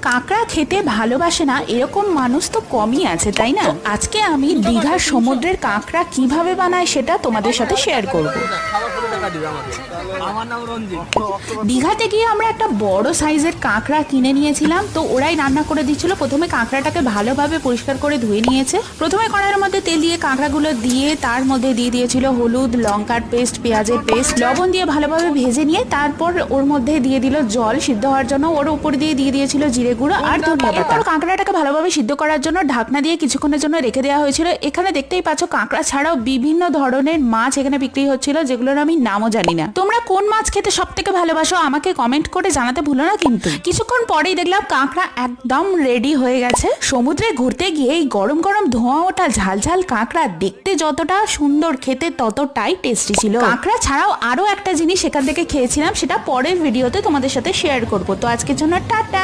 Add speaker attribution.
Speaker 1: কাঁকড়া খেতে ভালোবাসে না এরকম মানুষ তো কমই আছে, তাই না? আজকে আমি দীঘার সমুদ্রের কাঁকড়া কিভাবে বানায় সেটা তোমাদের সাথে শেয়ার করব। দীঘাতে গিয়ে আমরা একটা বড় সাইজের কাঁকড়া কিনে নিয়েছিলাম, তো ওরাই রান্না করে দিচ্ছিল। প্রথমে কাঁকড়াটাকে ভালোভাবে পরিষ্কার করে ধুয়ে নিয়েছে। প্রথমে কড়াইয়ের মধ্যে তেল দিয়ে কাঁকড়াগুলো দিয়ে তার মধ্যে দিয়ে দিয়েছিল হলুদ, লঙ্কার পেস্ট, পেঁয়াজের পেস্ট, লবণ দিয়ে ভালোভাবে ভেজে নিয়ে তারপর ওর মধ্যে দিয়ে দিল জল সিদ্ধ হওয়ার জন্য। ওর উপর দিয়ে দিয়েছিল জিরে গুঁড়ো আর ধনিয়া পাতা। কাঁকড়াটাকে ভালোভাবে সিদ্ধ করার জন্য ঢাকনা দিয়ে কিছুক্ষণের জন্য রেখে দেওয়া হয়েছিল। এখানে দেখতেই পাচ্ছ কাঁকড়া ছাড়াও বিভিন্ন ধরনের মাছ এখানে বিক্রি হচ্ছিল, যেগুলোর আমি নামও জানি না। তোমরা কোন মাছ খেতে সব থেকে ভালোবাসো আমাকে কমেন্ট করে জানাতে ভুলো না কিন্তু। কিছুক্ষণ পরেই দেখলাম কাঁকড়া একদম রেডি হয়ে গেছে। সমুদ্রে ঘুরতে গিয়ে এই গরম গরম ধোঁয়া ওঠা ঝালঝাল কাঁকড়া দেখতে যতটা সুন্দর, খেতে ততটাই টেস্টি ছিল। কাঁকড়া ছাড়াও আরো একটা জিনিস এখান থেকে খেয়েছিলাম, সেটা পরের ভিডিওতে তোমাদের সাথে শেয়ার করবো। তো আজকের জন্য টাটা।